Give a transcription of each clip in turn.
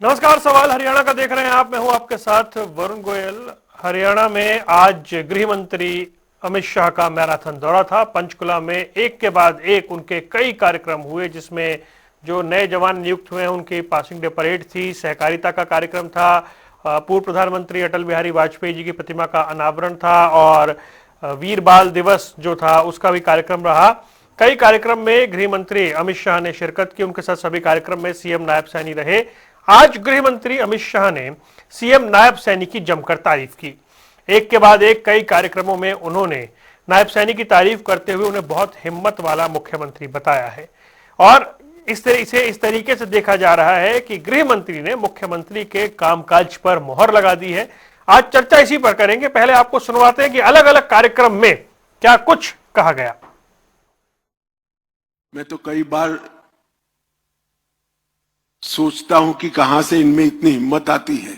नमस्कार। सवाल हरियाणा का देख रहे हैं आप, मैं हूं आपके साथ वरुण गोयल। हरियाणा में आज गृह मंत्री अमित शाह का मैराथन दौरा था। पंचकुला में एक के बाद एक उनके कई कार्यक्रम हुए, जिसमें जो नए जवान नियुक्त हुए हैं उनकी पासिंग डे परेड थी, सहकारिता का कार्यक्रम था, पूर्व प्रधानमंत्री अटल बिहारी वाजपेयी जी की प्रतिमा का अनावरण था और वीर बाल दिवस जो था उसका भी कार्यक्रम रहा। कई कार्यक्रम में गृह मंत्री अमित शाह ने शिरकत की, उनके साथ सभी कार्यक्रम में सीएम नायब सैनी रहे। आज गृह मंत्री अमित शाह ने सीएम नायब सैनी की जमकर तारीफ की। एक के बाद एक कई कार्यक्रमों में उन्होंने नायब सैनी की तारीफ करते हुए उन्हें बहुत हिम्मत वाला मुख्यमंत्री बताया है। और इस तरीके से देखा जा रहा है कि गृह मंत्री ने मुख्यमंत्री के कामकाज पर मोहर लगा दी है। आज चर्चा इसी पर करेंगे। पहले आपको सुनवाते हैं कि अलग अलग कार्यक्रम में क्या कुछ कहा गया। मैं तो कई बार सोचता हूं कि कहां से इनमें इतनी हिम्मत आती है।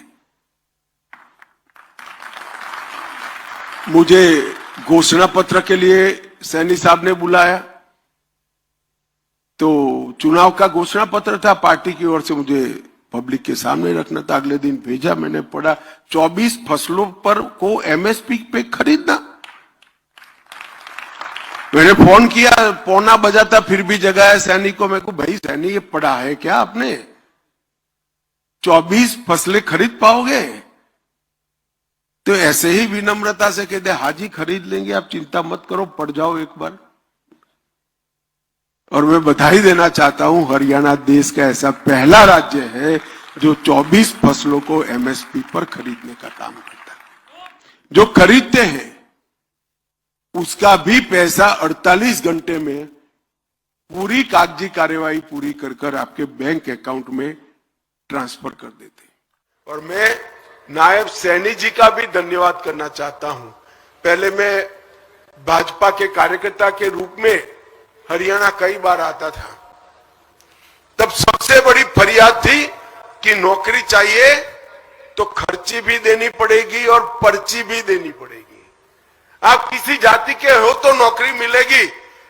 मुझे घोषणा पत्र के लिए सैनी साहब ने बुलाया, तो चुनाव का घोषणा पत्र था, पार्टी की ओर से मुझे पब्लिक के सामने रखना था। अगले दिन भेजा, मैंने पढ़ा 24 फसलों पर को एमएसपी पे खरीदना। मैंने फोन किया, पौना बजा था, फिर भी जगाया सैनी को। मैं को भाई सैनी, ये पढ़ा है क्या आपने? 24 फसलें खरीद पाओगे? तो ऐसे ही विनम्रता से कहते हाजी खरीद लेंगे, आप चिंता मत करो, पढ़ जाओ एक बार। और मैं बधाई देना चाहता हूं, हरियाणा देश का ऐसा पहला राज्य है जो 24 फसलों को एमएसपी पर खरीदने का काम करता है। जो खरीदते हैं उसका भी पैसा 48 घंटे में पूरी कागजी कार्यवाही पूरी कर आपके बैंक अकाउंट में ट्रांसफर कर देते हैं। और मैं नायब सैनी जी का भी धन्यवाद करना चाहता हूं। पहले मैं भाजपा के कार्यकर्ता के रूप में हरियाणा कई बार आता था, तब सबसे बड़ी फरियाद थी कि नौकरी चाहिए तो खर्ची भी देनी पड़ेगी और पर्ची भी देनी पड़ेगी। आप किसी जाति के हो तो नौकरी मिलेगी,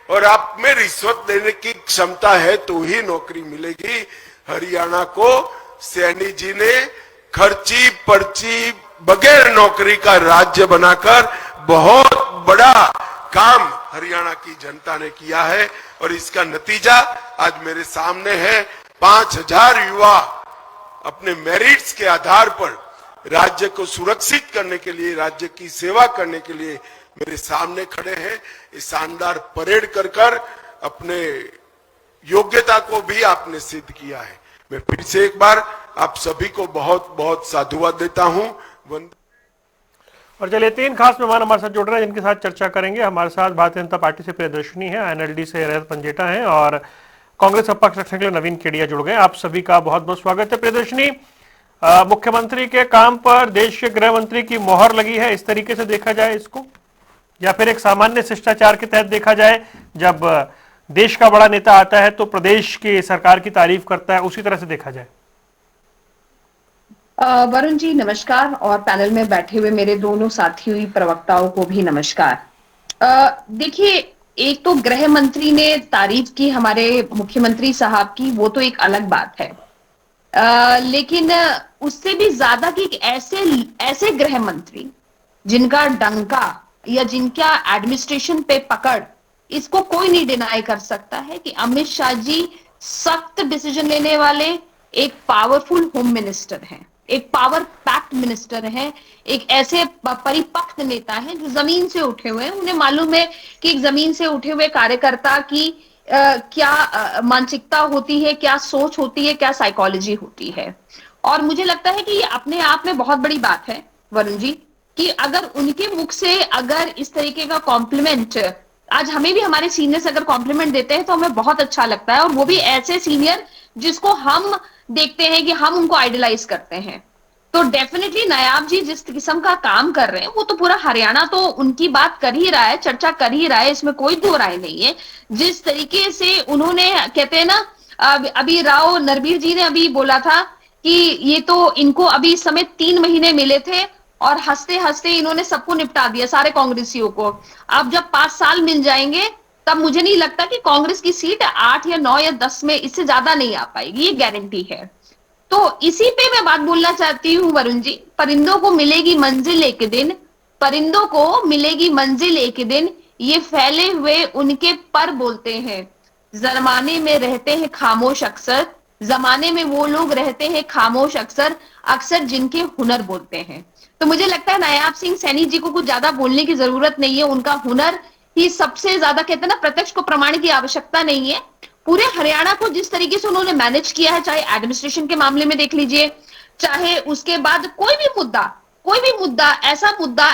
और आप में रिश्वत देने की क्षमता है तो ही नौकरी मिलेगी। हरियाणा को सैनी जी ने खर्ची पर्ची बगैर नौकरी का राज्य बनाकर बहुत बड़ा काम हरियाणा की जनता ने किया है, और इसका नतीजा आज मेरे सामने है। 5000 युवा अपने मेरिट्स के आधार पर राज्य को सुरक्षित करने के लिए, राज्य की सेवा करने के लिए मेरे सामने खड़े हैं। इस शानदार परेड कर अपने योग्यता को भी आपने सिद्ध किया है। मैं फिर से एक बार आप सभी को बहुत बहुत साधुवाद देता हूं। और चलिए, 3 खास मेहमान हमारे साथ जुड़ रहे हैं जिनके साथ चर्चा करेंगे। हमारे साथ भारतीय जनता पार्टी से प्रियदर्शनी है, एनएलडी से रजत पंजेटा है और कांग्रेस सपा रखने के लिए नवीन केडिया जुड़ गए। आप सभी का बहुत बहुत स्वागत है। प्रियदर्शनी, मुख्यमंत्री के काम पर देश के गृह मंत्री की मोहर लगी है, इस तरीके से देखा जाए इसको, या फिर एक सामान्य शिष्टाचार के तहत देखा जाए, जब देश का बड़ा नेता आता है तो प्रदेश की सरकार की तारीफ करता है, उसी तरह से देखा जाए? वरुण जी नमस्कार, और पैनल में बैठे हुए मेरे दोनों साथी प्रवक्ताओं को भी नमस्कार। देखिए, एक तो गृह मंत्री ने तारीफ की हमारे मुख्यमंत्री साहब की, वो तो एक अलग बात है, लेकिन उससे भी ज्यादा कि ऐसे गृह मंत्री जिनका डंका या जिनका एडमिनिस्ट्रेशन पे पकड़, इसको कोई नहीं डिनाई कर सकता है कि अमित शाह जी सख्त डिसीजन लेने वाले एक पावरफुल होम मिनिस्टर हैं, एक पावर पैक्ड मिनिस्टर हैं, एक ऐसे परिपक्व नेता हैं जो जमीन से उठे हुए हैं। उन्हें मालूम है कि एक जमीन से उठे हुए कार्यकर्ता की क्या मानसिकता होती है, क्या सोच होती है, क्या साइकोलॉजी होती है। और मुझे लगता है कि ये अपने आप में बहुत बड़ी बात है वरुण जी, कि अगर उनके मुख से अगर इस तरीके का कॉम्प्लीमेंट, आज हमें भी हमारे सीनियर्स अगर कॉम्प्लीमेंट देते हैं तो हमें बहुत अच्छा लगता है, और वो भी ऐसे सीनियर जिसको हम देखते हैं कि हम उनको आइडलाइज करते हैं। तो डेफिनेटली नायाब जी जिस किस्म का काम कर रहे हैं, वो तो पूरा हरियाणा तो उनकी बात कर ही रहा है, चर्चा कर ही रहा है, इसमें कोई दो राय नहीं है। जिस तरीके से उन्होंने, कहते हैं ना, अभी राव नरबीर जी ने अभी बोला था कि ये तो इनको अभी इस समय 3 महीने मिले थे और हंसते हंसते इन्होंने सबको निपटा दिया, सारे कांग्रेसियों को। अब जब 5 साल मिल जाएंगे तब मुझे नहीं लगता कि कांग्रेस की सीट 8 या 9 या 10 में इससे ज्यादा नहीं आ पाएगी, ये गारंटी है। तो इसी पे मैं बात बोलना चाहती हूँ वरुण जी। परिंदों को मिलेगी मंजिल एक दिन, परिंदों को मिलेगी मंजिल एक दिन, ये फैले हुए उनके पर बोलते हैं। जमाने में रहते हैं खामोश अक्सर, जमाने में वो लोग रहते हैं खामोश अक्सर, अक्सर जिनके हुनर बोलते हैं। तो मुझे लगता है नायाब सिंह सैनी जी को कुछ ज्यादा बोलने की जरूरत नहीं है। उनका हुनर ही सबसे ज्यादा, कहते हैं ना, प्रत्यक्ष को प्रमाण की आवश्यकता नहीं है। पूरे हरियाणा को जिस तरीके से उन्होंने मैनेज किया है, चाहे एडमिनिस्ट्रेशन के मामले में देख लीजिए, चाहे उसके बाद कोई भी मुद्दा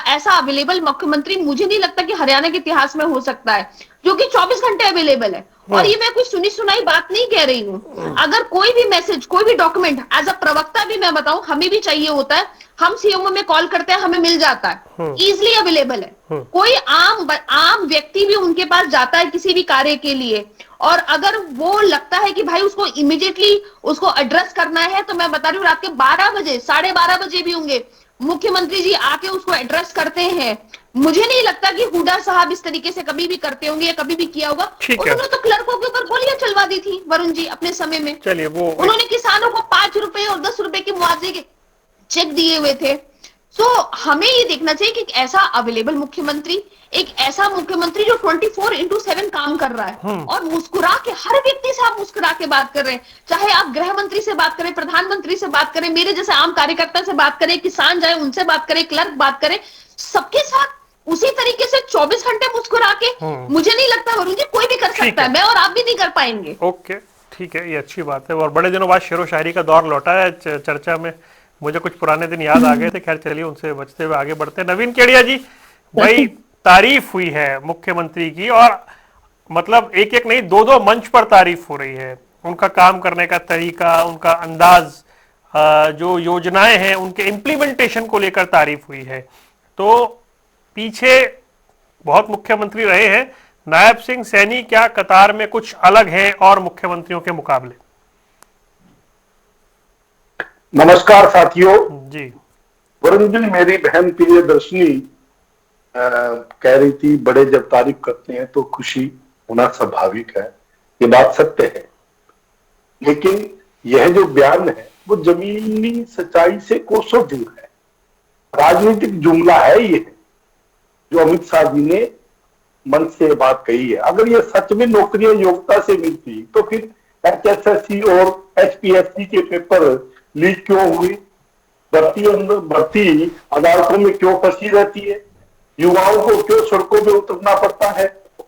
ऐसा अवेलेबल मुख्यमंत्री मुझे नहीं लगता कि हरियाणा के इतिहास में हो सकता है, जो कि 24 घंटे अवेलेबल है। और ये मैं कोई सुनी सुनाई बात नहीं कह रही हूं। अगर कोई भी मैसेज, कोई भी डॉक्यूमेंट, एज अ प्रवक्ता भी मैं बताऊं, हमें भी चाहिए होता है, हम सीएमओ में कॉल करते हैं, हमें मिल जाता है, इजिली अवेलेबल है। कोई आम व्यक्ति भी उनके पास जाता है किसी भी कार्य के लिए, और अगर वो लगता है कि भाई उसको इमीडिएटली उसको एड्रेस करना है, तो मैं बता रही हूँ रात के 12 बजे, 12:30 बजे भी होंगे, मुख्यमंत्री जी आके उसको एड्रेस करते हैं। मुझे नहीं लगता कि हुडा साहब इस तरीके से कभी भी करते होंगे या कभी भी किया होगा। उन्होंने तो क्लर्कों के ऊपर गोलियां चलवा दी थी वरुण जी अपने समय में। चलिए, वो उन्होंने किसानों को 5 रुपए और 10 रुपए के मुआवजे के चेक दिए हुए थे। सो हमें ये देखना चाहिए कि एक ऐसा अवेलेबल मुख्यमंत्री, एक ऐसा मुख्यमंत्री जो 24/7 काम कर रहा है, और मुस्कुरा के, हर व्यक्ति से आप मुस्कुरा के बात कर रहे हैं, चाहे आप गृह मंत्री से बात करें, प्रधानमंत्री से बात करें, मेरे जैसे आम कार्यकर्ता से बात करें, किसान जाए उनसे बात करें, क्लर्क बात करें, सबके साथ उसी तरीके से 24 घंटे मुस्कुरा के, मुझे नहीं लगता वरुण जी कोई भी कर सकता है। मैं और आप भी नहीं कर पाएंगे। ओके, ठीक है, ये अच्छी बात है। और बड़े दिनों बाद शेरो शायरी का दौर लौटा है चर्चा में। मुझे कुछ पुराने दिन याद आ गए थे। खैर, चलिए उनसे बचते हुए आगे बढ़ते हैं। नवीन केडिया जी, भाई तारीफ हुई है मुख्यमंत्री की, और मतलब एक एक नहीं, दो दो मंच पर तारीफ हो रही है। उनका काम करने का तरीका, उनका अंदाज, जो योजनाएं हैं उनके इम्प्लीमेंटेशन को लेकर तारीफ हुई है। तो पीछे बहुत मुख्यमंत्री रहे हैं, नायब सिंह सैनी क्या कतार में कुछ अलग हैं और मुख्यमंत्रियों के मुकाबले? नमस्कार साथियों जी। वरुण जी, मेरी बहन प्रियदर्शनी कह रही थी बड़े जब तारीफ करते हैं तो खुशी होना स्वाभाविक है। ये बात सत्य है, लेकिन यह जो बयान है वो जमीनी सच्चाई से कोसों दूर है। राजनीतिक जुमला है ये, जो अमित शाह जी ने मन से बात कही है। अगर ये सच में नौकरियां योग्यता से मिलती तो फिर HSSC और HPSC के पेपर लीक क्यों हुई? भर्ती अदालतों में क्यों फंसी रहती है? युवाओं को क्यों सड़कों में उतरना पड़ता है?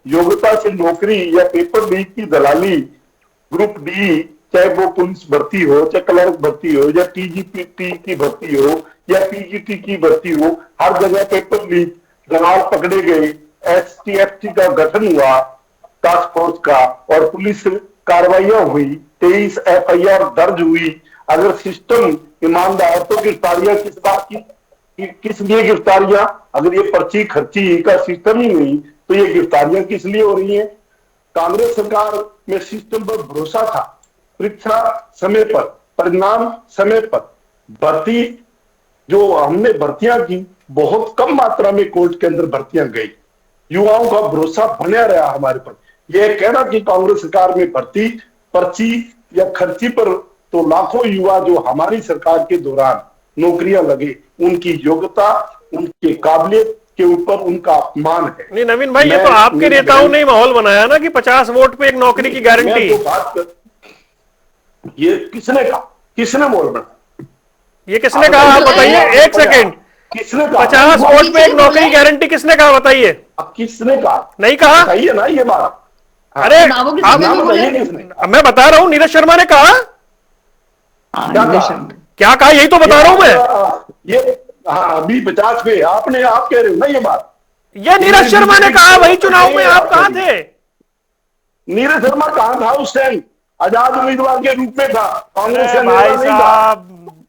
योग्यता से नौकरी या पेपर लीक की दलाली, ग्रुप डी, चाहे वो पुलिस भर्ती हो, चाहे क्लर्क भर्ती हो, या TGPT की भर्ती हो, या PGT की भर्ती हो, हर जगह पेपर लीक, दलाल पकड़े गए, STFT का गठन हुआ टास्क फोर्स का, और पुलिस कार्रवाइयां हुई, 23 FIR दर्ज हुई। अगर सिस्टम ईमानदार तो गिरफ्तारियां किस बात की, किस लिए गिरफ्तारियां? अगर ये पर्ची खर्ची का सिस्टम ही नहीं तो ये गिरफ्तारियां किस लिए हो रही हैं? कांग्रेस सरकार में सिस्टम पर भरोसा था, परीक्षा समय पर, परिणाम समय पर, भर्ती जो हमने भर्तियां की बहुत कम मात्रा में कोर्ट के अंदर भर्तियां गई, युवाओं का भरोसा बना रहा हमारे पर। यह कहना कि कांग्रेस सरकार में भर्ती पर्ची या खर्ची पर, तो लाखों युवा जो हमारी सरकार के दौरान नौकरियां लगे, उनकी योग्यता, उनके काबिलियत के ऊपर उनका अपमान है। नहीं नवीन भाई, ये तो आपके नेताओं ने माहौल बनाया ना कि 50 वोट पे एक नौकरी की गारंटी। ये किसने कहा? किसने माहौल बनाया? ये किसने कहा आप बताइए? एक सेकेंड, किसने कहा 50 वोट पे एक नौकरी गारंटी किसने कहा बताइए? किसने कहा? नहीं कहा, बताइए ना ये बात। अरे आप, मैं बता रहा हूँ, नीरज शर्मा ने कहा। क्या कहा? यही तो बता रहा हूं मैं। ये अभी 50 पे आप कह रहे हो ना ये बात? ये नीरज शर्मा ने कहा, वही चुनाव में आप कहां थे? नीरज शर्मा कहां था उस टाइम? आजाद उम्मीदवार के रूप में था, कांग्रेस से भाई साहब,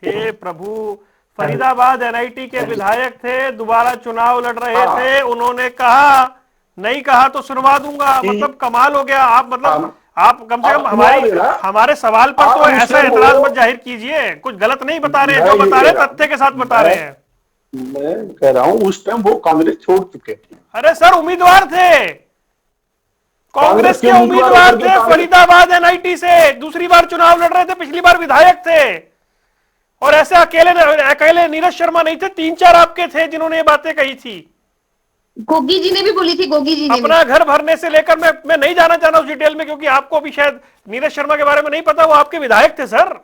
हे प्रभु, फरीदाबाद NIT के विधायक थे, दोबारा चुनाव लड़ रहे थे, उन्होंने कहा नहीं कहा तो सुनवा दूंगा। मतलब कमाल हो गया। आप मतलब आप कम से कम हमारे सवाल पर तो ऐसा एतराज मत जाहिर कीजिए। कुछ गलत नहीं बता रहे हैं, जो बता रहे हैं तथ्य के साथ बता रहे हैं। मैं कह रहा हूं उस टाइम वो कांग्रेस छोड़ चुके थे। अरे सर, उम्मीदवार थे। कांग्रेस के उम्मीदवार थे फरीदाबाद एनआईटी से, दूसरी बार चुनाव लड़ रहे थे, पिछली बार विधायक थे। और ऐसे अकेले नीरज शर्मा नहीं थे, 3-4 आपके थे जिन्होंने ये बातें कही थी। गोगी जी ने भी बोली थी, गोगी जी ने अपना घर भरने से लेकर, मैं नहीं जाना चाह रहा उस डिटेल में, क्योंकि आपको भी शायद नीरज शर्मा के बारे में नहीं पता, वो आपके विधायक थे सर।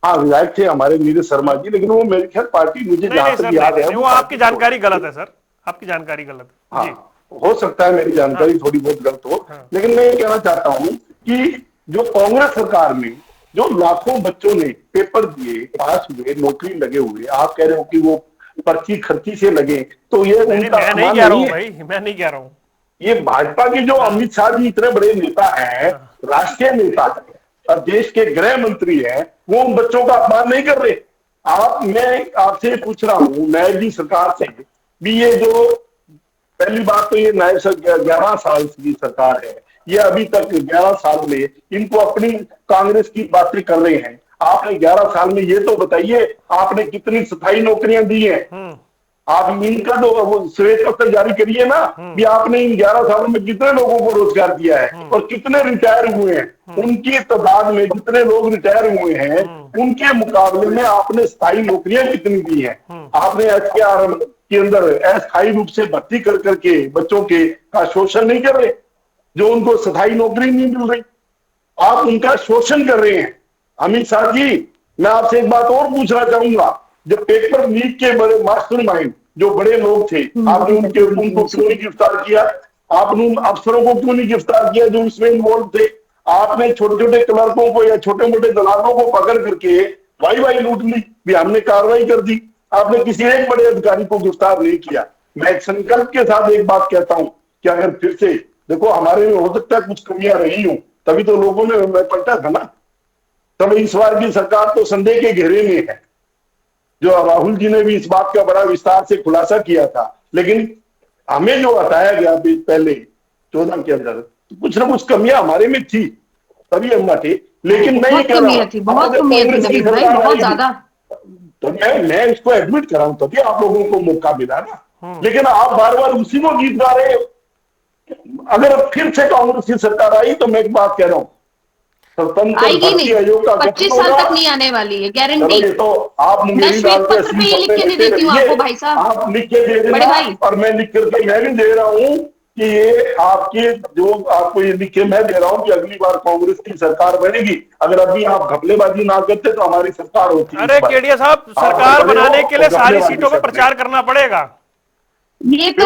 हाँ, विधायक थे हमारे नीरज शर्मा जी, लेकिन वो मेरे ख्याल पार्टी, मुझे जहां तक याद है, वो आपकी जानकारी गलत है सर, आपकी जानकारी गलत है। हाँ, जी। हो सकता है मेरी जानकारी थोड़ी बहुत गलत हो, लेकिन मैं ये कहना चाहता हूं कि जो कांग्रेस सरकार में जो लाखों बच्चों ने पेपर दिए, पास हुए, नौकरी लगे हुए, आप कह रहे हो कि वो पर्ची खर्ची से लगे, तो ये मैं नहीं कह रहा हूं भाई, मैं नहीं कह रहा हूं। ये भाजपा के जो अमित शाह जी इतने बड़े नेता हैं, राष्ट्रीय नेता है और देश के गृह मंत्री हैं, वो उन बच्चों का अपमान नहीं कर रहे। मैं आपसे पूछ रहा हूं, नायब जी सरकार से भी, ये जो पहली बात तो ये नायब सर 11 साल की सरकार है, ये अभी तक 11 साल में इनको अपनी कांग्रेस की बातें कर रहे हैं। आपने 11 साल में ये तो बताइए, आपने कितनी स्थायी नौकरियां दी हैं? आप इनका तो वो श्वेत पत्र जारी करिए ना, कि आपने इन 11 सालों में कितने लोगों को रोजगार दिया है और कितने रिटायर हुए हैं। उनकी तादाद में जितने लोग रिटायर हुए हैं, उनके मुकाबले में आपने स्थायी नौकरियां कितनी दी हैं? आपने एसकेआर के अंदर अस्थायी रूप से भर्ती कर करके बच्चों के का शोषण नहीं कर रहे, जो उनको स्थायी नौकरी नहीं मिल रही, आप उनका शोषण कर रहे हैं। अमित शाह जी, मैं आपसे एक बात और पूछना चाहूंगा, जब पेपर लीक के बड़े मास्टरमाइंड जो बड़े लोग थे, आपने उनको क्यों नहीं गिरफ्तार किया? आपने उन अफसरों को क्यों नहीं गिरफ्तार किया जो इसमें इन्वॉल्व थे? आपने छोटे छोटे क्लर्कों को या छोटे मोटे दलालों को पकड़ करके वाई लूट ली, भी हमने कार्रवाई कर दी। आपने किसी एक बड़े अधिकारी को गिरफ्तार नहीं किया। मैं एक संकल्प के साथ एक बात कहता हूं कि अगर फिर से देखो, हमारे में हो सकता है कुछ कमियां रही हूं, तभी तो लोगों ने पलटा था ना। तब इस बार की सरकार तो संदेह के घेरे में है, जो राहुल जी ने भी इस बात का बड़ा विस्तार से खुलासा किया था। लेकिन हमें जो हटाया गया पहले 14 के अंदर, कुछ ना कुछ कमियां हमारे में थी, तभी हम हटे। लेकिन मैं ये कह रहा हूं, बहुत ज्यादा, तो मैं इसको एडमिट कर रहा हूं, तभी आप लोगों को मौका मिला ना। लेकिन आप बार बार उसी को गीत गा रहे हो। अगर फिर से कांग्रेस की सरकार आई तो मैं एक बात कह रहा हूं, आएगी नहीं, 25 साल तक नहीं आने वाली है, गारंटी। ये तो आप श्वेत पत्र पे ये लिख के नहीं देती हूँ आपको भाई साहब, आप लिख के दे बड़े भाई, और मैं लिख करके मैं भी दे रहा हूँ कि ये आपके जो आपको ये लिख के मैं दे रहा हूँ कि अगली बार कांग्रेस की सरकार बनेगी। अगर अभी आप घपलेबाजी ना करते तो हमारी सरकार होती। अरे केडिया साहब, सरकार बनाने के लिए सारी सीटों पर प्रचार करना पड़ेगा। ये तो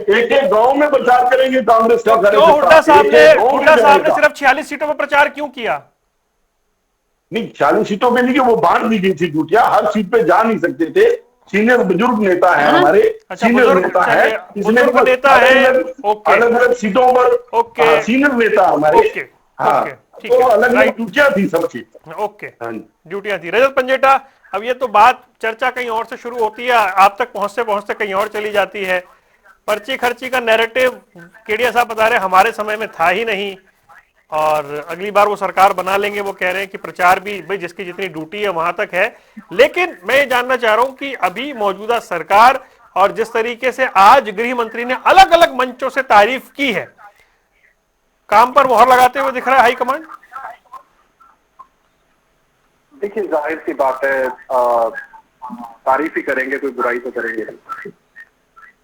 एक एक गांव में प्रचार करेंगे कांग्रेस का। क्यों हुड्डा साहब ने सिर्फ 46 सीटों पर प्रचार क्यों किया? नहीं, 40 सीटों पे नहीं, कि वो बांट दी गई थी ड्यूटियां, हर सीट पे जा नहीं सकते थे। सीनियर बुजुर्ग नेता है हमारे, सीनियर नेता है, बुजुर्ग नेता है, अलग अलग सीटों पर सीनियर नेता हमारे, हाँ, तो अलग अलग ड्यूटियां थी सबकी। ओके, ड्यूटियां थी। रजत पंजेटा, अब ये तो बात चर्चा कहीं और से शुरू होती है, आप तक पहुंचते पहुंचते कहीं और चली जाती है। पर्ची खर्ची का नैरेटिव केडिया साहब बता रहे हमारे समय में था ही नहीं, और अगली बार वो सरकार बना लेंगे। वो कह रहे हैं कि प्रचार भी भाई जिसकी जितनी ड्यूटी है वहां तक है। लेकिन मैं ये जानना चाह रहा हूं कि अभी मौजूदा सरकार और जिस तरीके से आज गृह मंत्री ने अलग अलग मंचों से तारीफ की है, काम पर मोहर लगाते हुए दिख रहा है हाईकमांड। देखिए, जाहिर सी बात है, तारीफ ही करेंगे, कोई बुराई तो करेंगे नहीं।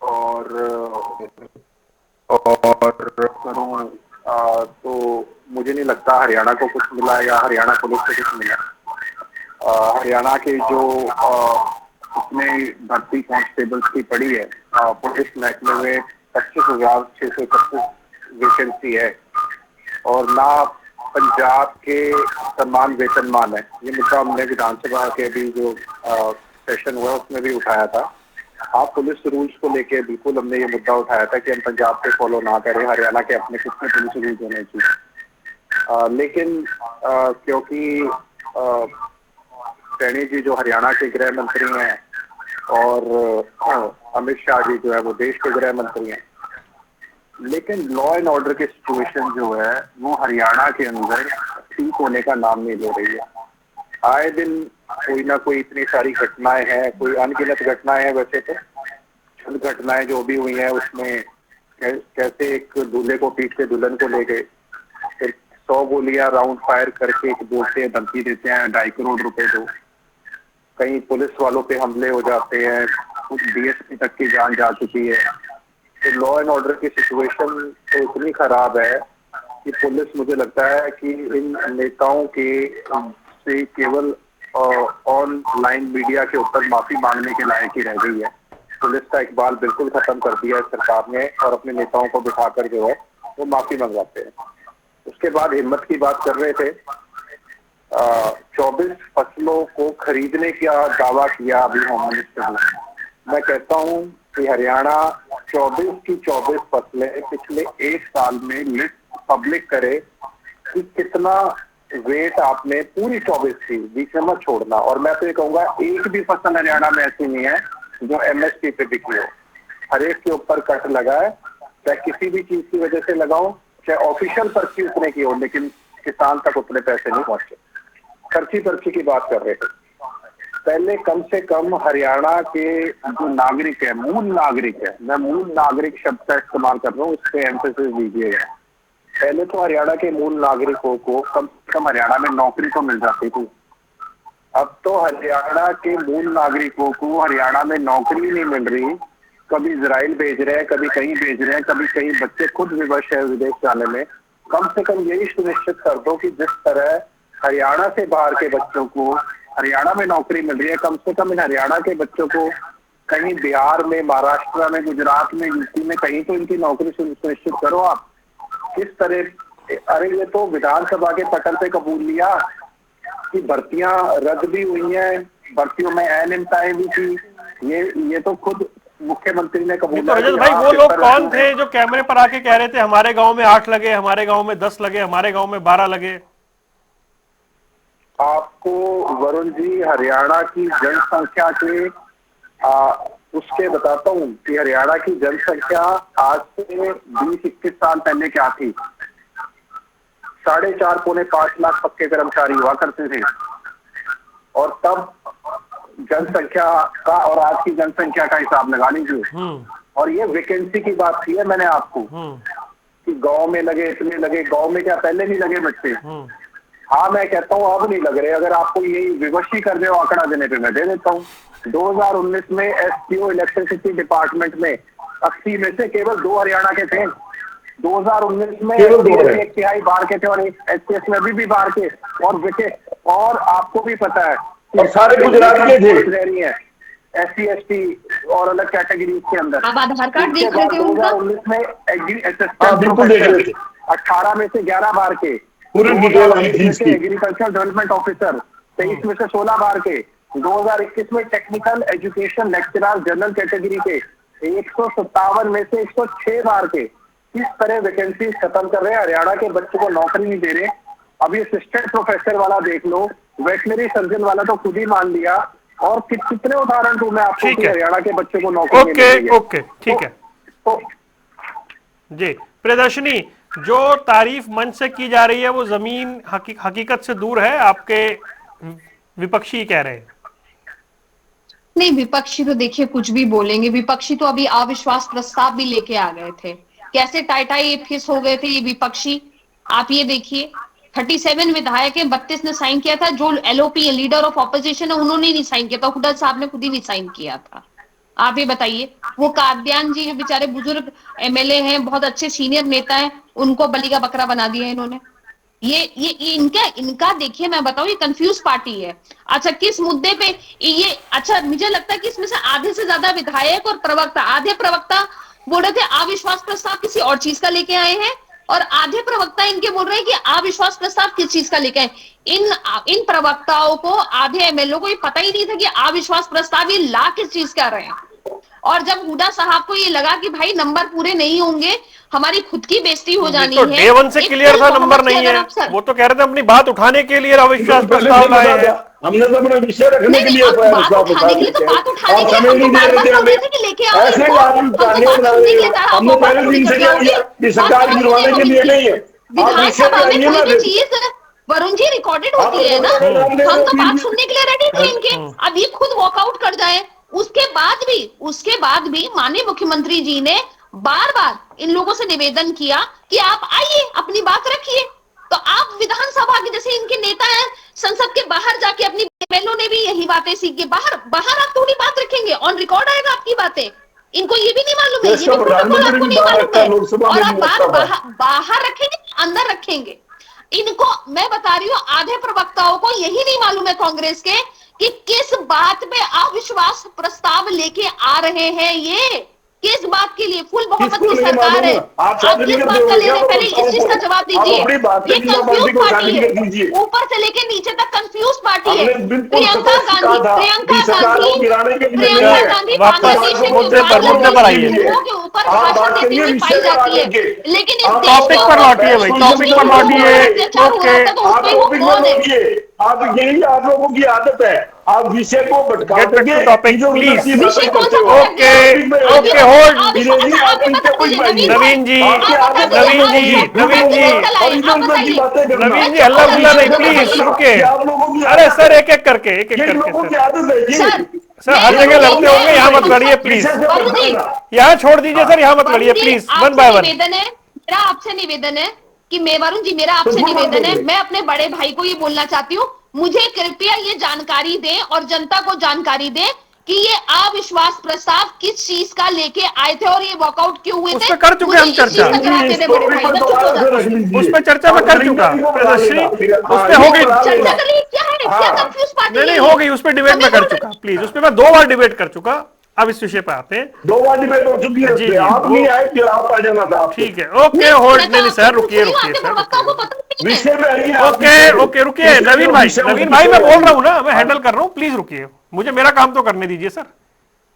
और करूं तो मुझे नहीं लगता हरियाणा को कुछ मिला या हरियाणा पुलिस को कुछ मिला। हरियाणा के जो इसमें भर्ती कांस्टेबल्स की पड़ी है, पुलिस महकमे में 25,631 वैकेंसी है, और ना पंजाब के समान वेतनमान है। ये मुद्दा हमने विधानसभा के भी जो सेशन हुआ उसमें भी उठाया था। आप पुलिस रूल्स को लेके बिल्कुल हमने ये मुद्दा उठाया था कि हम पंजाब के फॉलो ना करें, हरियाणा के अपने कुछ में पुलिस रूल्स होने चाहिए। लेकिन क्योंकि सैनी जी जो हरियाणा के गृह मंत्री हैं और अमित शाह जी जो है वो देश के गृह मंत्री हैं, लेकिन लॉ एंड ऑर्डर की सिचुएशन जो है वो हरियाणा के अंदर ठीक होने का नाम नहीं ले रही है। आए दिन कोई ना कोई इतनी सारी घटनाएं हैं, कोई अनगिनत घटनाएं हैं, वैसे तो चंद घटनाएं जो भी हुई हैं उसमें कैसे एक दूल्हे को पीट के दुल्हन को ले गए, फिर 100 गोलियां राउंड फायर करके बोलते हैं, धमकी देते हैं 2.5 करोड़ रुपए दो, कहीं पुलिस वालों पे हमले हो जाते हैं, कुछ डीएसपी तक की जान जा चुकी है। तो लॉ एंड ऑर्डर की सिचुएशन तो इतनी खराब है कि पुलिस, मुझे लगता है कि इन नेताओं के से केवल ऑनलाइन मीडिया के ऊपर माफी मांगने के लायक ही रह गई है। पुलिस का इकबाल बिल्कुल खत्म कर दिया है सरकार ने, और अपने नेताओं को बिठाकर जो है वो माफी मंगवाते हैं। उसके बाद हिम्मत की बात कर रहे थे, 24 फसलों को खरीदने का दावा किया अभी होम मिनिस्टर ने। मैं कहता हूं कि हरियाणा 24 की 24 फसलें पिछले 1 साल में लिस्ट पब्लिक करे कि कितना वेट आपने पूरी 24 की, बीच में मत छोड़ना। और मैं तो ये कहूंगा, एक भी फसल हरियाणा में ऐसी नहीं है जो एमएसपी पे बिकी हो। हर एक के ऊपर कट लगा है, चाहे किसी भी चीज की वजह से लगाओ, चाहे ऑफिशियल पर्ची उतने की हो, लेकिन किसान तक उतने पैसे नहीं पहुंचे। पर्ची की बात कर रहे थे, पहले कम से कम हरियाणा के जो नागरिक है, मूल नागरिक है, मैं मूल नागरिक शब्द का इस्तेमाल कर रहा हूँ, इस पे एम्फेसिस दीजिएगा। पहले तो हरियाणा के मूल नागरिकों को कम से कम हरियाणा में नौकरी तो मिल जाती थी। अब तो हरियाणा के मूल नागरिकों को हरियाणा में नौकरी नहीं मिल रही, कभी इजराइल भेज रहे हैं, कभी कहीं भेज रहे हैं, कभी कहीं बच्चे खुद विवश है विदेश जाने में। कम से कम यही सुनिश्चित कर दो कि जिस तरह हरियाणा से बाहर के बच्चों को हरियाणा में नौकरी मिल रही है, कम से कम इन हरियाणा के बच्चों को कहीं बिहार में, महाराष्ट्र में, गुजरात में, यूपी में कहीं तो इनकी नौकरी सुनिश्चित करो आप। किस तरह, अरे ये तो विधानसभा के पटल पे कबूल लिया कि भर्तियां रद्द भी हुई हैं, भर्तियों में अनियमितताएं भी थी, ये तो खुद मुख्यमंत्री ने कबूल किया। तो रजत भाई, वो लोग कौन थे जो कैमरे पर आके कह रहे थे हमारे गांव में 8 लगे, हमारे गांव में 10 लगे, हमारे गांव में 12 लगे? आपको वरुण जी हरियाणा की जनसंख्या के उसके बताता हूँ कि हरियाणा की जनसंख्या आज से 20-21 साल पहले क्या थी। 4.5 पौने 5 लाख पक्के कर्मचारी हुआ करते थे, और तब जनसंख्या का और आज की जनसंख्या का हिसाब लगा लीजिए। और ये वैकेंसी की बात की है मैंने आपको कि गांव में लगे, इतने लगे। गांव में क्या पहले नहीं लगे बच्चे? हाँ, मैं कहता हूँ अब नहीं लग रहे। अगर आपको यही विवशी कर दे आंकड़ा देने पे, मैं दे देता हूँ। 2019 में एसपीओ इलेक्ट्रिसिटी डिपार्टमेंट में 80 में से केवल 2 हरियाणा के थे। 2019 में 1/3 बाहर के थे, और एचपीएस में भी बाहर के, और आपको भी पता है और सारे गुजरात के थे। रह रही है SC ST और अलग कैटेगरी के अंदर। आप आधार कार्ड देख रहे थे उनका? 2019 में बिल्कुल देख रहे थे। 18 में से 11 बार के, पूरी डिटेल आई थी इसकी। एग्रीकल्चर डेवलपमेंट ऑफिसर 23 में से 16 बार के। 2021 में technical education lecturer general category के 157 में से 106 बार के। किस तरह वैकेंसी खत्म कर रहे हैं, हरियाणा के बच्चों को नौकरी नहीं दे रहे। अभी असिस्टेंट प्रोफेसर वाला देख लो, वेटनरी सर्जन वाला तो खुद ही मान लिया, और कितने उदाहरण दूं मैं आपको कि हरियाणा के बच्चों को नौकरी नहीं मिल रही है। ओके, ठीक है जी। प्रियदर्शनी, जो तारीफ मंच से की जा रही है वो जमीन हकीकत से दूर है, आपके विपक्षी कह रहे हैं। नहीं, विपक्षी तो देखिए कुछ भी बोलेंगे। विपक्षी तो अभी अविश्वास प्रस्ताव भी लेके आ गए थे। कैसे टाइटाई फिस हो गए थे ये विपक्षी, आप ये देखिए। 37 विधायक है, 32 ने साइन किया था। जो एलओपी लीडर ऑफ ऑपोजिशन है उन्होंने नहीं साइन किया था, हुड्डा साहब ने खुद ही नहीं साइन किया था। आप ये बताइए, वो काद्यान जी बेचारे बुजुर्ग एमएलए हैं, बहुत अच्छे सीनियर नेता हैं, उनको बलि का बकरा बना दिया इन्होंने। ये इनका देखिए, मैं बताऊं, ये कंफ्यूज पार्टी है। अच्छा, किस मुद्दे पे ये? अच्छा, मुझे लगता है कि इसमें से आधे से ज्यादा विधायक और प्रवक्ता, आधे प्रवक्ता बोल रहे थे अविश्वास प्रस्ताव किसी और चीज का लेके आए हैं, और आधे प्रवक्ता इनके बोल रहे हैं कि अविश्वास प्रस्ताव किस चीज का लेके आए। इन प्रवक्ताओं को, आधे एमएलए को ये पता ही नहीं था कि अविश्वास प्रस्ताव ये ला किस चीज का रहे हैं। और जब हुड्डा साहब को ये लगा कि भाई नंबर पूरे नहीं होंगे, हमारी खुद की बेइज्जती हो जानी तो है, डे वन से क्लियर था नंबर नहीं है। वो तो कह रहे थे अपनी बात उठाने के लिए अविश्वास प्रस्ताव लाए हैं। हमने तो अपना विषय रखने के लिए बात उठाने के लिए तो बात उठाने के लिए हम बार-बार बोल रहे थे कि लेके आओ ऐसे हमने पहले दिन से क्या किया कि सरकार गिरवाने के लिए नहीं है। विधानसभा में कोई भी चीज वरुण जी रिकॉर्डेड होती है ना, हम तो बात सुनने के लिए रेडी थे इनके। अब ये खुद वॉकआउट कर जाए, उसके बाद भी माननीय मुख्यमंत्री जी ने बार बार इन लोगों से निवेदन किया कि आप आइए, अपनी बात रखिए। तो आप विधानसभा के जैसे इनके नेता हैं, संसद के बाहर जाके अपनी एमएलओ ने भी यही बातें सीखी, बाहर बाहर आप थोड़ी बात रखेंगे, ऑन रिकॉर्ड आएगा आपकी बातें। इनको ये भी नहीं मालूम है, ये भी प्रोटोकॉल आपको नहीं मालूम है। और आप बाहर रखेंगे, अंदर रखेंगे। इनको मैं बता रही हूँ, आधे प्रवक्ताओं को यही नहीं मालूम है कांग्रेस के कि किस बात पे अविश्वास प्रस्ताव लेके आ रहे हैं, ये किस बात के लिए। फुल बहुमत की सरकार है, आप किस बात का ले रहे हैं, पहले इस चीज का जवाब दीजिए। ये कंफ्यूज पार्टी है, ऊपर से लेके नीचे तक कंफ्यूज पार्टी है। प्रियंका गांधी बांग्लादेश के मुद्दे पर आइए, ऊपर भाषण देती हुई पाई जाती है, लेकिन इस टॉपिक पर लौटिए भाई, टॉपिक पर लौटिए। ओके, आप यही आप लोगों की आदत है, आप विषय को भटका देंगे। Topic please. विषय कौन सा ओके ओके, होल्ड। नवीन जी, नवीन जी हल्ला गुल्ला नहीं, प्लीज रुके। अरे सर, एक एक करके लोगों की आदत है ये। सर हर जगह लड़ते होंगे, यहाँ मत लड़िए प्लीज, यहाँ छोड़ दीजिए सर, यहाँ मत लड़िए प्लीज, वन बाय वन। मेरा आपसे निवेदन है कि वरुण जी, मेरा आपसे निवेदन है, मैं अपने बड़े भाई को ये बोलना चाहती हूँ, मुझे कृपया ये जानकारी दें और जनता को जानकारी दें कि ये अविश्वास प्रस्ताव किस चीज का लेके आए थे और ये वॉकआउट क्यों हुए थे। उस पर कर चुके हम चर्चा, उस पर चर्चा में कर चुका, उस पर हो गई चर्चा के लिए क्या है, क्या कंफ्यूज पार्टी नहीं हो गई, उस पर डिबेट में कर चुका प्लीज, उस पर मैं 2 बार डिबेट कर चुका। अब इस विषय पे आते हैं। 2 बार डिबेट हो चुकी है, जी, आप नहीं आए, फिर आप आ जाना था। ठीक है, ओके, होल्ड। नहीं सर, रुकिए सर, विषय में आइए। ओके रुकिए नवीन भाई मैं बोल रहा हूँ ना, मैं हैंडल कर रहा हूँ, प्लीज रुकिए, मुझे मेरा काम तो करने दीजिए सर,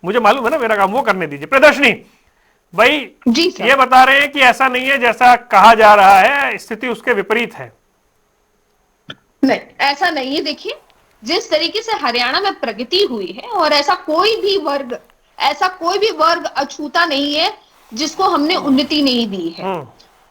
मुझे मालूम है ना मेरा काम, वो करने दीजिए। प्रदर्शनी भाई ये बता रहे हैं कि ऐसा नहीं है जैसा कहा जा रहा है, स्थिति उसके विपरीत है। नहीं, ऐसा नहीं है। देखिए, जिस तरीके से हरियाणा में प्रगति हुई है, और ऐसा कोई भी वर्ग अछूता नहीं है जिसको हमने उन्नति नहीं दी है।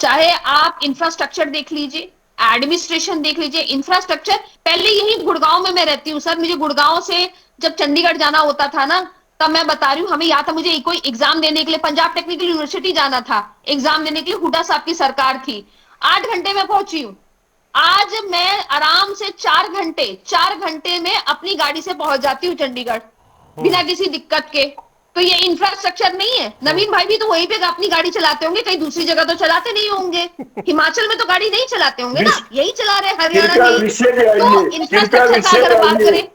चाहे आप इंफ्रास्ट्रक्चर देख लीजिए, एडमिनिस्ट्रेशन देख लीजिए। इंफ्रास्ट्रक्चर, पहले यही गुड़गांव में मैं रहती हूँ सर, मुझे गुड़गांव से जब चंडीगढ़ जाना होता था ना, तब मैं बता रही हूँ, हमें याद था, मुझे कोई एग्जाम देने के लिए पंजाब टेक्निकल यूनिवर्सिटी जाना था, एग्जाम देने के लिए हुड्डा साहब की सरकार थी, 8 घंटे में पहुंची हूँ। आज मैं आराम से 4 घंटे में अपनी गाड़ी से पहुंच जाती हूँ चंडीगढ़, बिना किसी दिक्कत के। तो ये इंफ्रास्ट्रक्चर नहीं है। नवीन भाई भी तो वहीं पे अपनी गाड़ी चलाते होंगे, कहीं दूसरी जगह तो चलाते नहीं होंगे, हिमाचल में तो गाड़ी नहीं चलाते होंगे ना, यही चला रहे हरियाणा में। तो इंफ्रास्ट्रक्चर का अगर बात करें,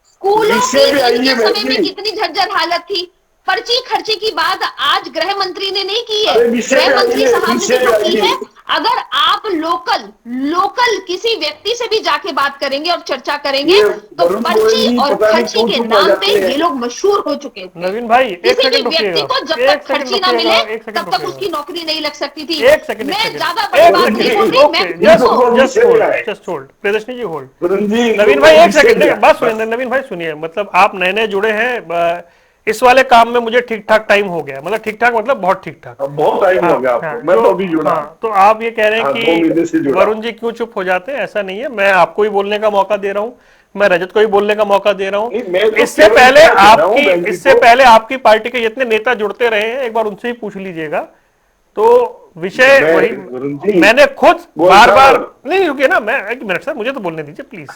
स्कूलों की इनके समय में कितनी झज्जर हालत थी। पर्ची खर्ची की बात आज गृह मंत्री ने नहीं की है, गृह मंत्री साहब ने जो की है, अगर आप लोकल किसी व्यक्ति से भी जाके बात करेंगे और चर्चा करेंगे, तो पर्ची और खर्ची के नाम पे ये लोग मशहूर हो चुके थे। नवीन भाई, किसी भी व्यक्ति को जब तक खर्ची ना मिले तब तक उसकी नौकरी नहीं लग सकती थी। मैं ज्यादा बड़ी बात नहीं बोल रही, जस्ट होल्ड प्रदर्शनी जी, होल्ड। नवीन भाई एक सेकंड, बात सुनिए नवीन भाई, सुनिए। मतलब आप नए जुड़े हैं, इस वाले काम में मुझे ठीक ठाक टाइम हो गया, मतलब ठीक ठाक मतलब बहुत ठीक ठाक, बहुत टाइम हो गया आपको। मैं तो अभी जुड़ा। तो आप ये कह रहे हैं कि वरुण जी क्यों चुप हो जाते हैं? ऐसा नहीं है, मैं आपको ही बोलने का मौका दे रहा हूँ, मैं रजत को ही बोलने का मौका दे रहा हूँ। इससे पहले आपकी पार्टी के जितने नेता जुड़ते रहे हैं, एक बार उनसे ही पूछ लीजिएगा। तो विषय वही, मैंने खुद बार नहीं रुकिए ना, मैं 1 मिनट सर, मुझे तो बोलने दीजिए प्लीज।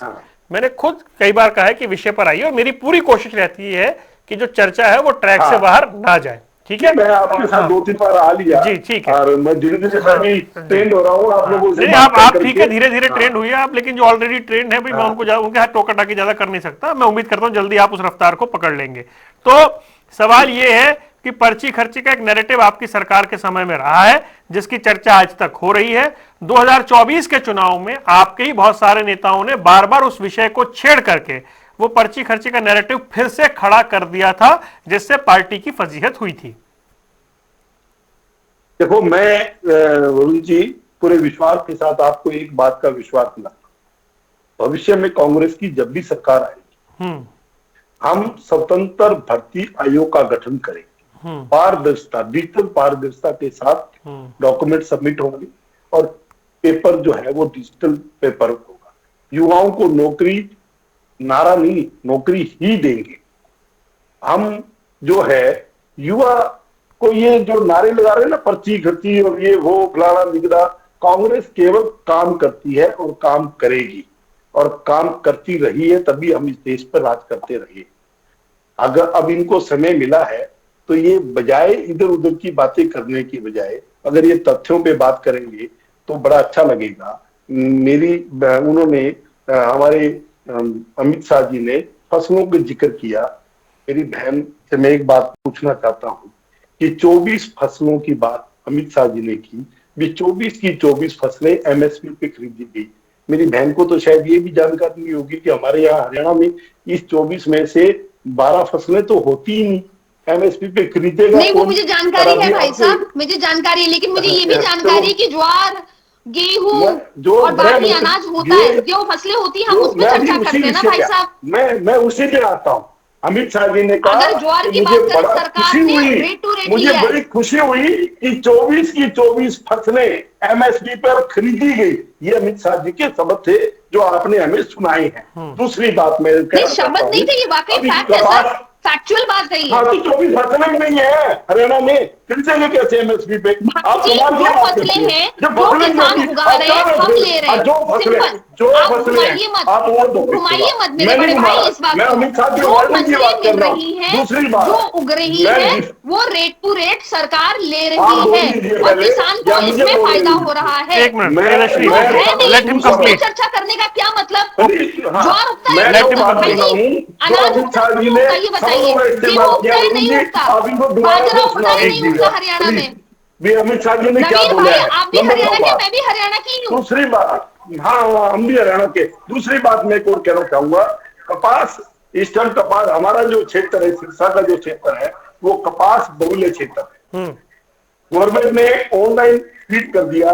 मैंने खुद कई बार कहा है कि विषय पर आइए, और मेरी पूरी कोशिश रहती है कि जो चर्चा है वो ट्रैक से बाहर ना जाए। ठीक है, मैं आपके साथ 2-3 बार आ लिया जी, ठीक है, और मैं धीरे-धीरे ट्रेंड हो रहा हूँ आप लोगों से। आप ठीक है, धीरे-धीरे ट्रेंड हुई आप, लेकिन जो ऑलरेडी ट्रेंड है भाई, मैं उनके हाथ टोका टाकी ज्यादा कर नहीं सकता। मैं उम्मीद करता हूँ जल्दी आप उस रफ्तार को पकड़ लेंगे। तो सवाल ये है कि पर्ची खर्ची का एक नैरेटिव आपकी सरकार के समय में रहा है, जिसकी चर्चा आज तक हो रही है। 2024 के चुनाव में आपके ही बहुत सारे नेताओं ने बार बार उस विषय को छेड़ करके वो पर्ची खर्ची का नैरेटिव फिर से खड़ा कर दिया था, जिससे पार्टी की फजीहत हुई थी। देखो, मैं वरुण जी पूरे विश्वास के साथ आपको एक बात का विश्वास दिलाता, भविष्य में कांग्रेस की जब भी सरकार आएगी, हम स्वतंत्र भर्ती आयोग का गठन करेंगे। पारदर्शिता, डिजिटल पारदर्शिता के साथ डॉक्यूमेंट सबमिट होंगे, और पेपर जो है वो डिजिटल पेपर होगा। युवाओं को नौकरी, नारा नहीं, नौकरी ही देंगे। हम जो है युवा कोई ये जो नारे लगा रहे हैं ना, पर्ची खर्ची और ये वो फलाना निगड़ा, कांग्रेस केवल काम करती है और काम करेगी और काम करती रही है, तभी हम इस देश पर राज करते रहे। अगर अब इनको समय मिला है तो ये बजाय इधर उधर की बातें करने की बजाय अगर ये तथ्यों पे बात करेंगे तो बड़ा अच्छा लगेगा। उन्होंने हमारे अमित शाह जी ने फसलों का जिक्र किया। मेरी बहन से मैं एक बात पूछना चाहता हूँ कि 24 फसलों की बात अमित शाह जी ने की, भी 24 की 24 फसलें एमएसपी पे खरीदी गई। मेरी बहन को तो शायद ये भी जानकारी नहीं होगी कि हमारे यहाँ हरियाणा में इस 24 में से 12 फसलें तो होती ही नहीं, एमएसपी पे खरीदेगा नहीं, वो कौन? मुझे जानकारी है भाई साहब, मुझे जानकारी है, लेकिन मुझे ये भी जानकारी है कि ज्वार, गेहूं जो और बाकी अनाज होता है, जो फसलें होती है, हम उस पर चर्चा करते हैं ना भाई साहब। मैं उसी पे आता हूँ। अमित शाह जी ने कहा अगर ज्वार की मुझे बात करें, बड़ा सरकार खुशी ने हुई, रेट टू रेट मुझे लिया है। बड़ी खुशी हुई कि 24 की 24 फसलें एमएसपी पर खरीदी गई। ये अमित शाह जी के शब्द थे जो आपने हमें सुनाए हैं। दूसरी बात मैं नहीं, शब्द नहीं थे, ये वाकई फैक्ट है सर, फैक्चुअल बात है ये। हाँ, तो 24 फसलें नहीं है हरियाणा में, खरीदेंगे कैसे एमएसपी पे? आप जी, सवाल जो फसलें हैं, जो किसान उगा रहे हैं, हम ले रहे हैं। सिंपल, आप घुमाइए मत, घुमाइए मत मेरे बड़े भाई इस बात को। जो फसलें मिल रही हैं, जो उग रही है, वो रेट टू रेट सरकार ले रही है और किसान को इसमें फायदा हो रहा है। एक minute Priyadarshini, let him complete. चर्चा करने का क्या मतलब? ज्वार उगता है, Let him भाई complete. जी, अनाज उगता है, नहीं उगता, ये बताइए। गेहूं उगता है, नहीं उगता, बाजरा उगता है, नहीं उगता हरियाणा में। भी अमित शाह जी ने क्या नवीन बोला भाई, है? आप भी हरियाणा के, मैं भी हरियाणा की हूँ। दूसरी बात, हाँ हम भी हरियाणा के। दूसरी बात मैं को कहना चाहूंगा, कपास, ईस्टर्न कपास, हमारा जो क्षेत्र है, सिरसा का जो क्षेत्र है, वो कपास बहुल्य क्षेत्र है। गवर्नमेंट ने ऑनलाइन फीड कर दिया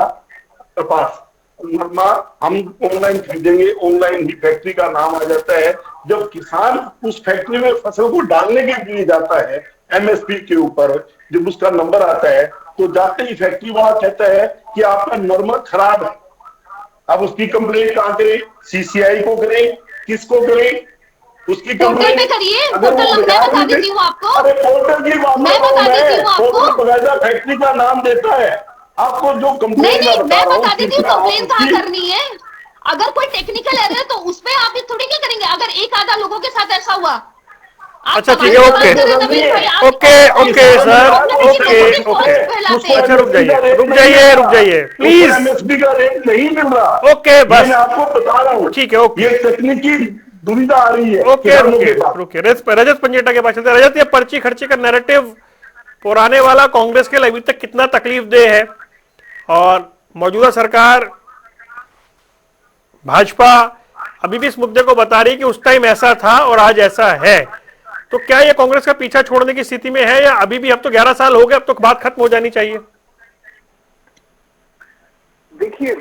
कपास, हम ऑनलाइन खरीदेंगे, ऑनलाइन ही फैक्ट्री का नाम आ जाता है। जब किसान उस फैक्ट्री में फसल को डालने के लिए जाता है एमएसपी के ऊपर, जब उसका नंबर आता है तो जाते ही फैक्ट्री वाला कहता है कि आपका नंबर खराब है। अब उसकी कंप्लेंट कहां करें? सीसीआई को करें, किसको करें? उसकी पोर्टल पे करिए, पोर्टल मैं बता देती हूँ आपको। अरे पोर्टल की बात मैं बता देती हूँ आपको। पोर्टल बकायदा फैक्ट्री का नाम देता है आपको। जो कंप्लेंट नहीं, मैं बता देती हूँ कंप्लेन कहाँ करनी है। अगर कोई टेक्निकल एरर है तो उस पे आप ये थोड़ी क्या करेंगे, अगर एक आधा लोगों के साथ ऐसा हुआ। अच्छा ठीक है, ओके ओके सर, ओके। अच्छा रुक जाइए प्लीज। एमएसपी का रेट नहीं मिल रहा। ओके बस, मैं आपको बता रहा हूँ, ठीक है, ओके। ये तकनीकी दुविधा आ रही है। ओके रुकिए रजत पंजेटा के पास चलते। रजत, ये पर्ची खर्ची का नैरेटिव पुराने वाला कांग्रेस के लिए अभी तक कितना तकलीफदेह है, और मौजूदा सरकार भाजपा अभी भी इस मुद्दे को बता रही कि उस टाइम ऐसा था और आज ऐसा है, तो क्या ये कांग्रेस का पीछा छोड़ने की स्थिति में है, या अभी भी, अब तो 11 साल हो गए, अब तो बात खत्म हो जानी चाहिए? देखिए,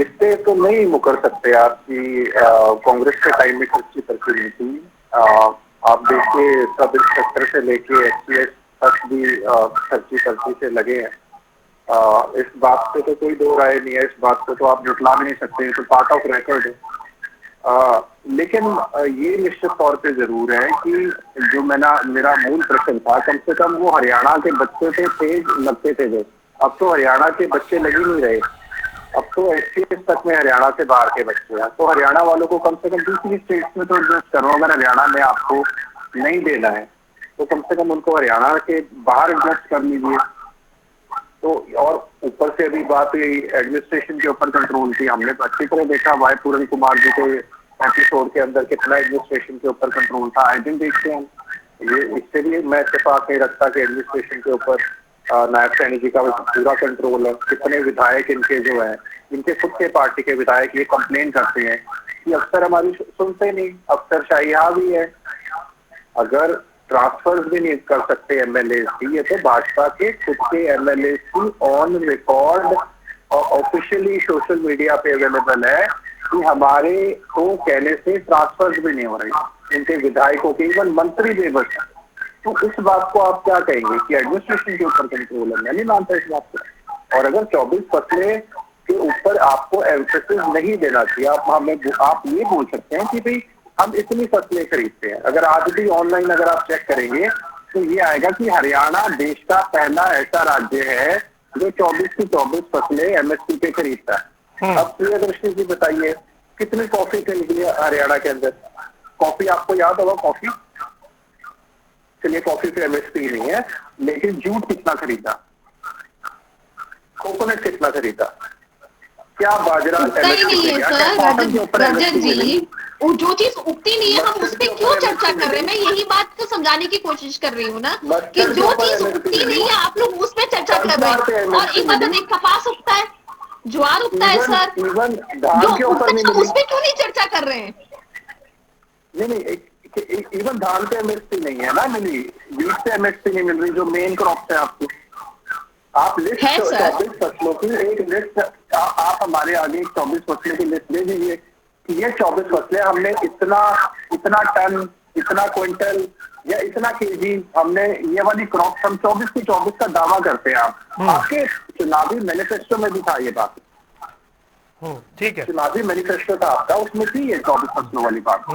इससे तो नहीं मुकर सकते आप कि कांग्रेस के टाइम में खर्ची पर्ची नहीं थी। आप देखिए, सब इंस्पेक्टर से लेके एसपीएस तक भी खर्ची पर्ची से लगे हैं। इस बात पे तो कोई दो राय नहीं है, इस बात को तो आप जुटला भी नहीं सकते, तो पार्ट ऑफ रिकॉर्ड है। लेकिन ये निश्चित तौर पे जरूर है कि जो मेरा मूल प्रश्न था, कम से कम वो हरियाणा के बच्चे थे, तेज लगते थे जो। अब तो हरियाणा के बच्चे लग ही नहीं रहे, अब तो एसपीएस तक में हरियाणा से बाहर के बच्चे हैं। तो हरियाणा वालों को कम से कम दूसरी स्टेट में तो एडजस्ट करो। अगर हरियाणा में आपको नहीं देना है तो कम से कम उनको हरियाणा के बाहर एडजस्ट कर लीजिए। तो और ऊपर से अभी बात एडमिनिस्ट्रेशन के ऊपर कंट्रोल की, हमने अच्छी तरह देखा वाई पूरन कुमार जी के एपिसोड के अंदर कितना एडमिनिस्ट्रेशन के ऊपर कंट्रोल था। आए दिन देखते हैं, ये इससे भी मैं इत्तेफाक नहीं रखता कि एडमिनिस्ट्रेशन के ऊपर नायब सैनी जी का पूरा कंट्रोल है। कितने विधायक इनके जो है, इनके खुद के पार्टी के विधायक ये कंप्लेन करते हैं कि अक्सर हमारी सुनते नहीं, अक्सर शाही भी है। अगर ट्रांसफर्स भी नहीं कर सकते एमएलए की, ये तो भाजपा के खुद के एमएलए की ऑन रिकॉर्ड और ऑफिशियली सोशल मीडिया पे अवेलेबल है कि हमारे तो कहने से ट्रांसफर्स भी नहीं हो रहे इनके विधायकों के, इवन मंत्री बेबस है। तो इस बात को आप क्या कहेंगे कि एडमिनिस्ट्रेशन के ऊपर कंट्रोल है? मैं नहीं मानता इस बात को। और अगर 24 फसलें के ऊपर आपको एम्फेसिस नहीं देना चाहिए, आप ये बोल सकते हैं कि भाई हम इतनी फसलें खरीदते हैं। अगर आज भी ऑनलाइन अगर आप चेक करेंगे तो ये आएगा कि हरियाणा देश का पहला ऐसा राज्य है जो 24 की 24 फसलें एमएसपी पे खरीदता है। अब प्रियदर्शनी जी बताइए कितनी कॉफी खरीदी है हरियाणा के अंदर? कॉफी आपको याद होगा, कॉफी, चलिए कॉफी पे एमएसपी नहीं है, लेकिन जूट कितना खरीदा, कोकोनट कितना खरीदा, क्या बाजरा उगता ही नहीं है सर रजत जी, वो जो चीज उगती नहीं है हम उस पर क्यों चर्चा कर रहे हैं? मैं यही बात तो समझाने की कोशिश कर रही हूँ ना कि जो चीज उगती नहीं है आप लोग उस पर चर्चा कर रहे हैं। और एक बात है, कपास उगता है, ज्वार उगता है सर, जो उगता है हम उस पर क्यों नहीं चर्चा कर रहे हैं? नहीं, इवन धान पे एमएसपी नहीं है ना मिली, वीट पे एमएसपी नहीं मिल रही जो मेन क्रॉप है आपकी। आप लिस्ट 24 फसलों की एक लिस्ट आप हमारे आगे 24 फसलों की लिस्ट दे दीजिए कि ये 24 फसलें हमने इतना टन, इतना क्विंटल या इतना केजी हमने ये वाली क्रॉप, हम 24 की 24 का दावा करते हैं। आप आपके चुनावी मैनिफेस्टो में भी था ये बात, ठीक है, चुनावी मैनिफेस्टो था आपका, उसमें थी ये 24 फसलों वाली बात।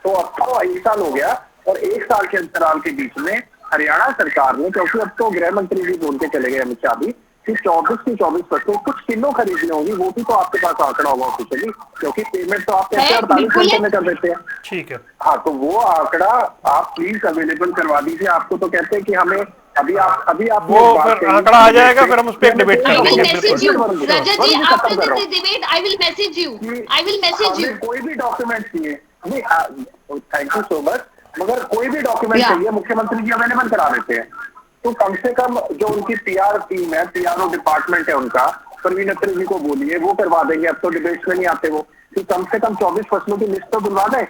तो अब तो 1 साल हो गया और 1 साल के अंतराल के बीच में हरियाणा सरकार ने, क्योंकि अब तो गृह मंत्री भी बोल के चले गए अमित शाह भी कि 24 की 24 फसलें कुछ किलो खरीदनी होगी, वो भी तो आपके पास आंकड़ा होगा ऑफिशियली, क्योंकि पेमेंट तो आप कहते हैं 48 घंटे में कर देते हैं। ठीक है, हाँ, तो वो आंकड़ा आप प्लीज अवेलेबल करवा दीजिए। आपको तो कहते हैं कि हमें अभी आप वो फिर आंकड़ा आ जाएगा, फिर हम उस पर एक डिबेट I will करेंगे। message you, Rajat ji, after this debate, I will message you. I will message you. कोई भी डॉक्यूमेंट चाहिए, नहीं, थैंक यू सो मच, मगर कोई भी डॉक्यूमेंट चाहिए मुख्यमंत्री जी अवेलेबल करा देते हैं। तो कम से कम जो उनकी पीआर टीम है, पीआरओ डिपार्टमेंट है उनका, प्रवीण अत्री जी को बोलिए, वो करवा देंगे। अब तो डिबेट्स में नहीं आते वो, कि कम से कम 24 फसलों की लिस्ट तो बुलवा दें।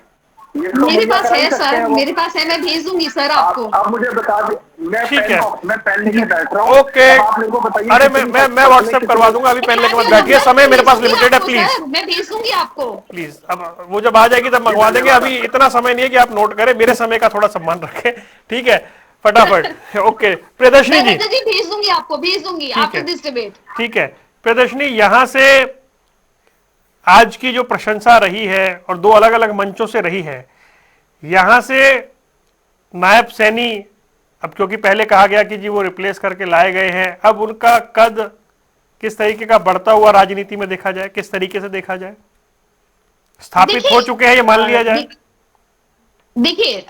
मेरे पास है सर, मेरे पास है, मैं भेज दूंगी सर आपको। आप मुझे बता दें, मैं पेन लेके बैठ रहा हूँ। ओके, आप मेरे को बताइए। अरे मैं व्हाट्सएप करवा दूंगा, अभी पेन लेके मत बैठिए, समय मेरे पास लिमिटेड है, प्लीज मैं भेज दूंगी आपको, प्लीज। अब वो जब आ जाएगी तब मंगवा देंगे, अभी इतना समय नहीं है कि आप नोट करें, मेरे समय का थोड़ा सम्मान रखें, ठीक है, फटाफट। ओके प्रियदर्शनी जी, भेज दूंगी आपको, भेज दूंगी आफ्टर दिस डिबेट। ठीक है प्रियदर्शनी, यहां से आज की जो प्रशंसा रही है और 2 अलग अलग मंचों से रही है, यहां से नायब सैनी, अब क्योंकि पहले कहा गया कि जी वो रिप्लेस करके लाए गए हैं, अब उनका कद किस तरीके का बढ़ता हुआ राजनीति में देखा जाए, किस तरीके से देखा जाए? स्थापित हो चुके हैं ये मान लिया जाए? देखिए,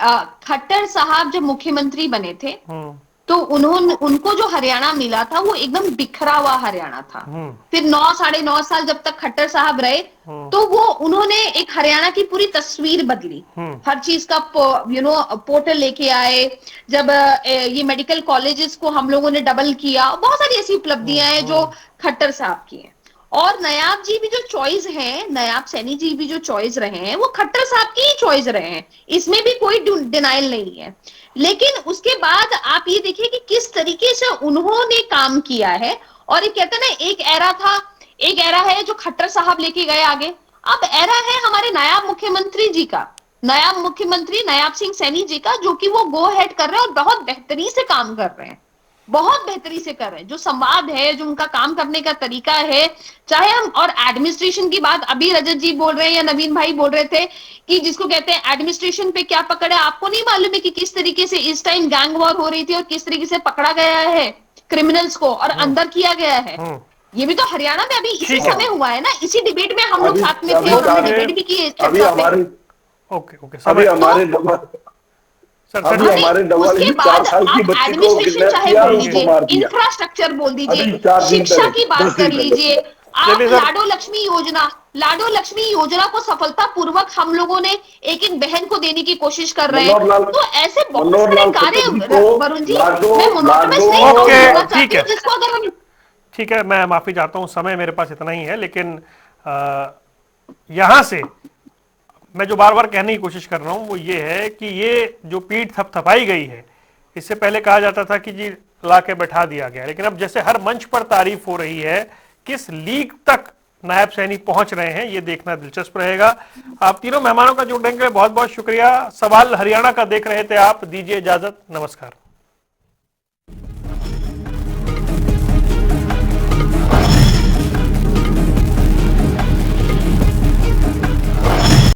खट्टर साहब जब मुख्यमंत्री बने थे तो उनको जो हरियाणा मिला था वो एकदम बिखरा हुआ हरियाणा था। फिर 9 साढ़े 9 साल जब तक खट्टर साहब रहे तो वो उन्होंने एक हरियाणा की पूरी तस्वीर बदली, हर चीज का पोर्टल लेके आए, जब ये मेडिकल कॉलेजेस को हम लोगों ने डबल किया, बहुत सारी ऐसी उपलब्धियां हैं जो खट्टर साहब की हैं। और नायाब जी भी जो चॉइस है, नायाब सैनी जी भी जो चॉइस रहे हैं वो खट्टर साहब की ही चॉइस रहे हैं, इसमें भी कोई डिनाइल नहीं है। लेकिन उसके बाद आप ये देखिए कि किस तरीके से उन्होंने काम किया है। और ये कहते हैं ना, एक एरा था, एक एरा है जो खट्टर साहब लेके गए आगे, अब एरा है हमारे नायाब मुख्यमंत्री जी का, नायाब मुख्यमंत्री नायाब सिंह सैनी जी का, जो कि वो गो हेड कर रहे हैं और बहुत बेहतरीन से काम कर रहे हैं, बहुत बेहतरी से कर रहे हैं। जो संवाद है, जो उनका काम करने का तरीका है, चाहे हम, और एडमिनिस्ट्रेशन की बात अभी रजत जी बोल रहे हैं या नवीन भाई बोल रहे थे कि जिसको कहते हैं एडमिनिस्ट्रेशन पे क्या पकड़ है, आपको नहीं मालूम है कि किस तरीके से इस टाइम गैंग वॉर हो रही थी और किस तरीके से पकड़ा गया है क्रिमिनल्स को और अंदर किया गया है। ये भी तो हरियाणा में अभी इसी समय हुआ है ना, इसी डिबेट में हम लोग साथ में थे और हमने डिबेट भी की। अभी हमारे अभी हमारे उसके बाद आप एडमिनिस्ट्रेशन चाहे बोल दीजिए, इंफ्रास्ट्रक्चर बोल दीजिए, शिक्षा की बात कर लीजिए, आप लाडो लक्ष्मी योजना को सफलता पूर्वक हम लोगों ने एक एक बहन को देने की कोशिश कर रहे हैं। तो ऐसे बहुत सारे कार्य, वरुण जी, मैं मोनोटोनस नहीं बोलना चाहती हूं, जिसको अगर हम, ठीक है, मैं माफी चाहता हूं, समय मेरे पास इतना ही है, लेकिन यहां से मैं जो बार बार कहने की कोशिश कर रहा हूं वो ये है कि ये जो पीठ थपथपाई गई है, इससे पहले कहा जाता था कि जी ला के बैठा दिया गया, लेकिन अब जैसे हर मंच पर तारीफ हो रही है, किस लीग तक नायब सैनी पहुंच रहे हैं ये देखना दिलचस्प रहेगा। आप तीनों मेहमानों का जुड़ने के लिए बहुत बहुत शुक्रिया। सवाल हरियाणा का देख रहे थे आप, दीजिए इजाजत, नमस्कार।